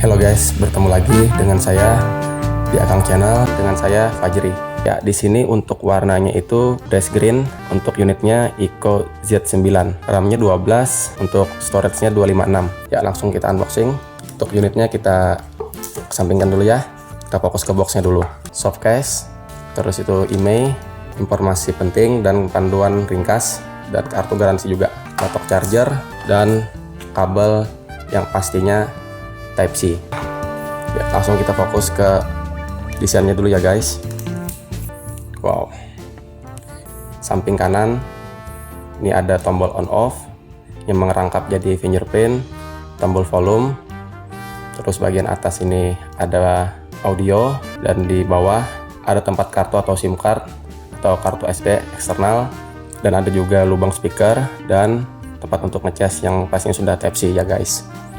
Halo guys, bertemu lagi dengan saya di Akang Channel, dengan saya Fajri. Ya, di sini untuk warnanya itu dash green, untuk unitnya Eco Z9, RAM-nya 12, untuk storage-nya 256. Ya, langsung kita unboxing. Untuk unitnya kita kesampingkan dulu ya. Kita fokus ke boxnya dulu. Soft case, terus itu IMEI, informasi penting dan panduan ringkas, dan kartu garansi juga. Batok charger dan kabel yang pastinya Type C. Ya, langsung kita fokus ke desainnya dulu ya guys. Wow. Samping kanan ini ada tombol on off yang merangkap jadi fingerprint, tombol volume. Terus bagian atas ini ada audio, dan di bawah ada tempat kartu atau SIM card atau kartu SD eksternal, dan ada juga lubang speaker dan tempat untuk ngecas yang pastinya sudah Type C ya guys.